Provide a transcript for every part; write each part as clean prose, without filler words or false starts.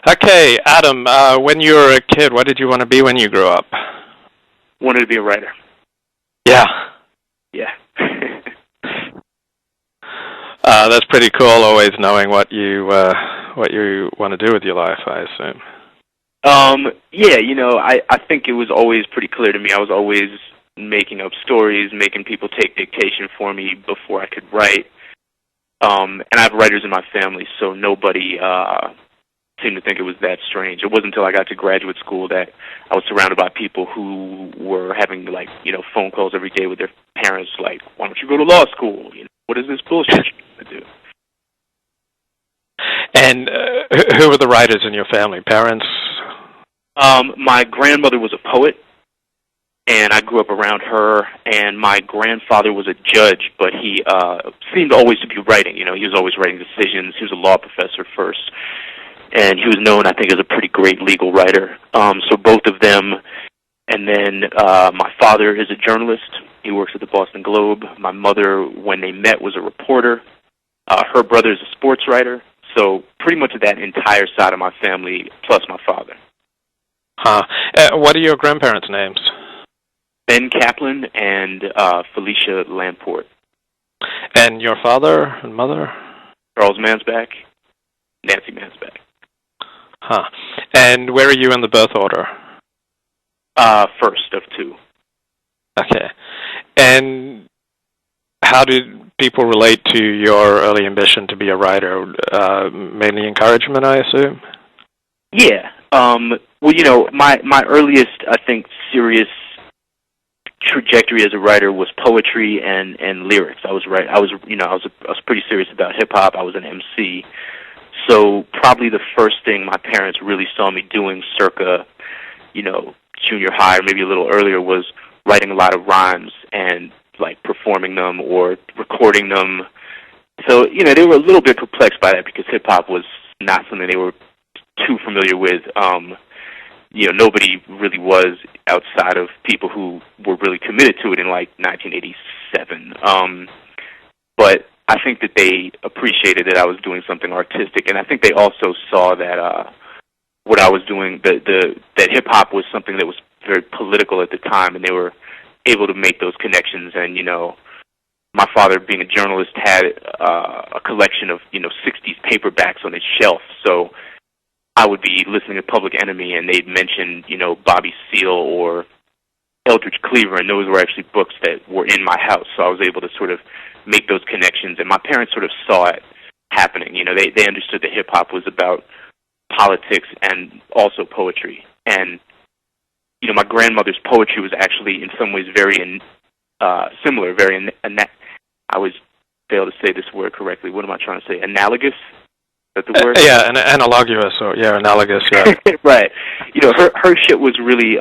Okay, Adam, when you were a kid, what did you want to be when you grew up? Wanted to be a writer. Yeah. Yeah. That's pretty cool, always knowing what you want to do with your life, I assume. Yeah, I think it was always pretty clear to me. I was always making up stories, making people take dictation for me before I could write. And I have writers in my family, so nobody seemed to think it was that strange. It wasn't until I got to graduate school that I was surrounded by people who were having, phone calls every day with their parents, like, why don't you go to law school? What is this bullshit you're going to do? And who were the writers in your family? Parents? My grandmother was a poet, and I grew up around her, and my grandfather was a judge, but he seemed always to be writing. He was always writing decisions. He was a law professor first, and he was known, I think, as a pretty great legal writer. So both of them, and then my father is a journalist. He works at the Boston Globe. My mother, when they met, was a reporter. Her brother is a sports writer. So pretty much that entire side of my family, plus my father. Huh. What are your grandparents' names? Ben Kaplan and Felicia Lamport. And your father and mother? Charles Mansbach, Nancy Mansbach. Huh. And where are you in the birth order? First of two. Okay. And how did people relate to your early ambition to be a writer? Mainly encouragement, I assume? Yeah. Well, my earliest, I think, serious trajectory as a writer was poetry and lyrics. I was pretty serious about hip hop. I was an MC. So probably the first thing my parents really saw me doing circa, junior high or maybe a little earlier was writing a lot of rhymes and performing them or recording them. So, they were a little bit perplexed by that because hip hop was not something they were too familiar with. Nobody really was outside of people who were really committed to it in 1987. But I think that they appreciated that I was doing something artistic, and I think they also saw that what I was doing, that hip hop was something that was very political at the time, and they were able to make those connections. And my father, being a journalist, had a collection of 60s paperbacks on his shelf, so I would be listening to Public Enemy, and they'd mention, Bobby Seale or Eldridge Cleaver, and those were actually books that were in my house. So I was able to sort of make those connections, and my parents sort of saw it happening. They understood that hip-hop was about politics and also poetry. And, my grandmother's poetry was actually in some ways very similar, very, I always fail to say this word correctly. What am I trying to say? Analogous? Is that the word? Yeah, analogous, or analogous, yeah. Right. Her shit was really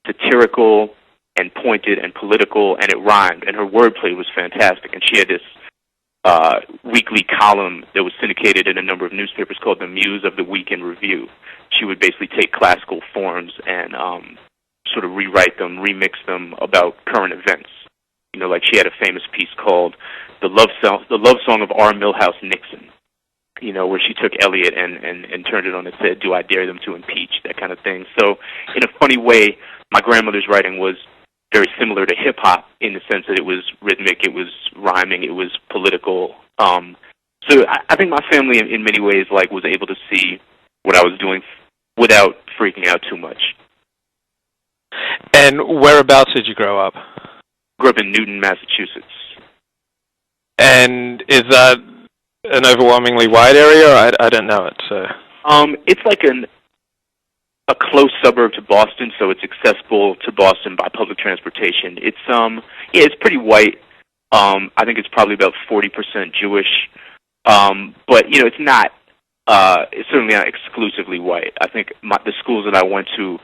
satirical and pointed and political, and it rhymed, and her wordplay was fantastic. And she had this weekly column that was syndicated in a number of newspapers called the Muse of the Week in Review. She would basically take classical forms and sort of rewrite them, remix them about current events. She had a famous piece called The Love Song of R. Milhouse Nixon, where she took Eliot and turned it on its head, do I dare them to impeach, that kind of thing. So in a funny way, my grandmother's writing was very similar to hip-hop in the sense that it was rhythmic, it was rhyming, it was political. So I think my family in many ways was able to see what I was doing without freaking out too much. And whereabouts did you grow up? Grew up in Newton, Massachusetts. And is that an overwhelmingly wide area, or I don't know it, so... It's like a close suburb to Boston, so it's accessible to Boston by public transportation. It's it's pretty white. I think it's probably about 40% Jewish. But it's not it's certainly not exclusively white. I think the schools that I went to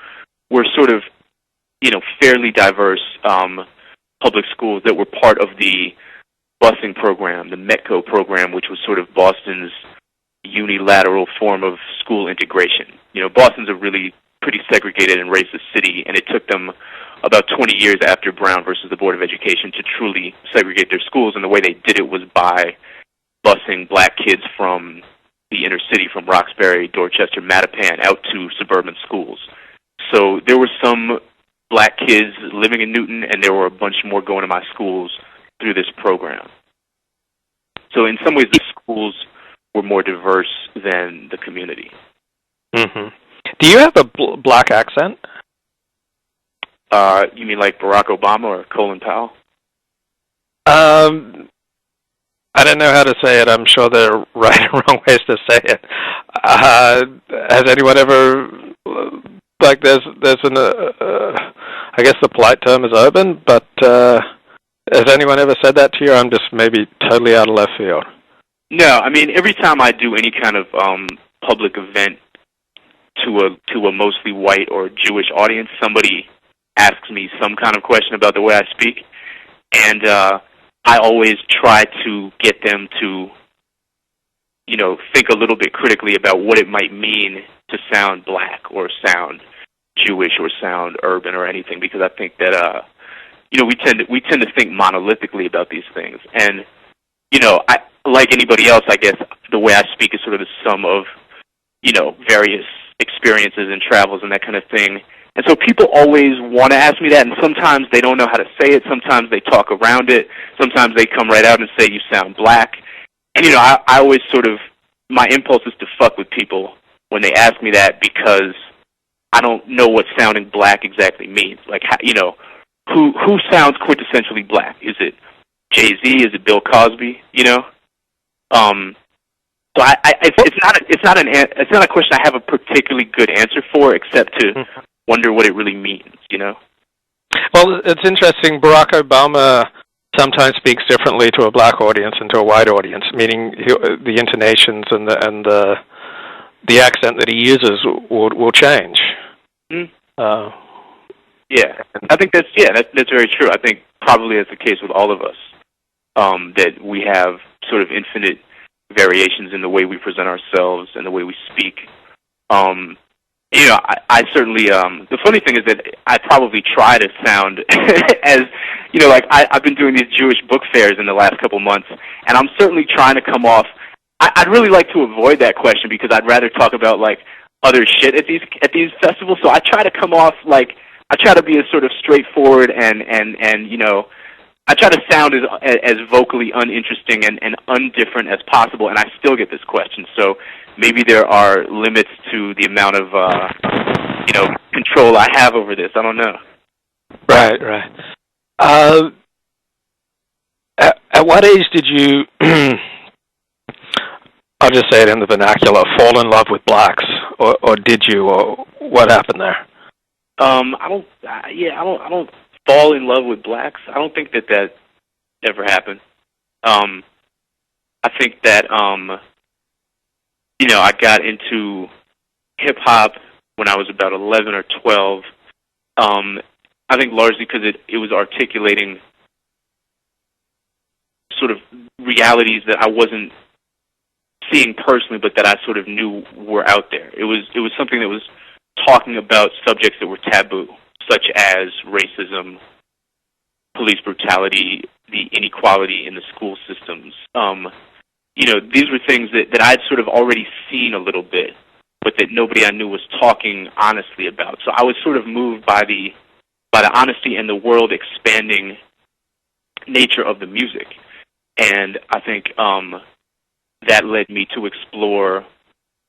were sort of fairly diverse public schools that were part of the busing program, the METCO program, which was sort of Boston's unilateral form of school integration. Boston's a really pretty segregated and racist city, and it took them about 20 years after Brown versus the Board of Education to truly segregate their schools, and the way they did it was by busing black kids from, the inner city from Roxbury, Dorchester, Mattapan out to suburban schools. So there were some black kids living in Newton, and there were a bunch more going to my schools through this program. So in some ways, the schools were more diverse than the community. Mm-hmm. Do you have a black accent? You mean like Barack Obama or Colin Powell? I don't know how to say it. I'm sure there are right and wrong ways to say it. Has anyone ever, like, there's an, I guess the polite term is urban, but has anyone ever said that to you? I'm just maybe totally out of left field. No, I mean, every time I do any kind of public event to a mostly white or Jewish audience, somebody asks me some kind of question about the way I speak, and I always try to get them to, you know, think a little bit critically about what it might mean to sound black or sound Jewish or sound urban or anything, because I think that you know, we tend to think monolithically about these things, and you know, like anybody else, I guess the way I speak is sort of the sum of, you know, various experiences and travels and that kind of thing. And so people always want to ask me that, and sometimes they don't know how to say it. Sometimes they talk around it. Sometimes they come right out and say, you sound black. And, you know, I always sort of, my impulse is to fuck with people when they ask me that, because I don't know what sounding black exactly means. Like, you know, who sounds quintessentially black? Is it Jay-Z? Is it Bill Cosby? You know? So it's not a question I have a particularly good answer for, except to wonder what it really means, you know? Well, it's interesting. Barack Obama sometimes speaks differently to a black audience and to a white audience, meaning the intonations and the accent that he uses will change. Mm-hmm. Yeah, I think that's very true. I think probably that's the case with all of us, that we have sort of infinite variations in the way we present ourselves and the way we speak. You know, I certainly, the funny thing is that I probably try to sound as, you know, like I've been doing these Jewish book fairs in the last couple months, and I'm certainly trying to come off, I'd really like to avoid that question, because I'd rather talk about, like, other shit at these festivals, so I try to come off, like, I try to be as sort of straightforward and you know, I try to sound as vocally uninteresting and undifferent as possible, and I still get this question. So maybe there are limits to the amount of, you know, control I have over this. I don't know. Right. At what age did you, I'll just say it in the vernacular, fall in love with blacks, or did you, or what happened there? I don't fall in love with blacks. I don't think that ever happened. I think that, you know, I got into hip-hop when I was about 11 or 12. I think largely because it was articulating sort of realities that I wasn't seeing personally, but that I sort of knew were out there. It was something that was talking about subjects that were taboo, such as racism, police brutality, the inequality in the school systems. You know, these were things that I'd sort of already seen a little bit, but that nobody I knew was talking honestly about. So I was sort of moved by the honesty and the world expanding nature of the music. And I think that led me to explore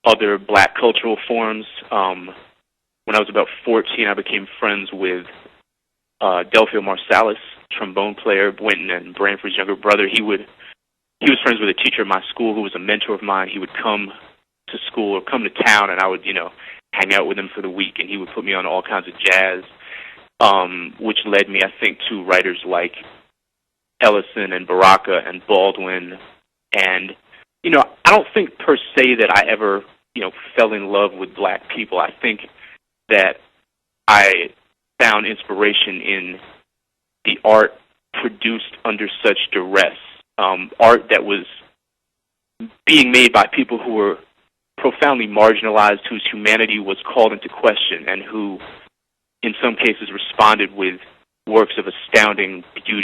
other black cultural forms. When I was about 14, I became friends with Delphio Marsalis, trombone player, Winton and Branford's younger brother. He was friends with a teacher at my school who was a mentor of mine. He would come to school or come to town, and I would, you know, hang out with him for the week, and he would put me on all kinds of jazz, which led me, I think, to writers like Ellison and Baraka and Baldwin. And, you know, I don't think per se that I ever, you know, fell in love with black people. I think that I found inspiration in the art produced under such duress, art that was being made by people who were profoundly marginalized, whose humanity was called into question, and who, in some cases, responded with works of astounding beauty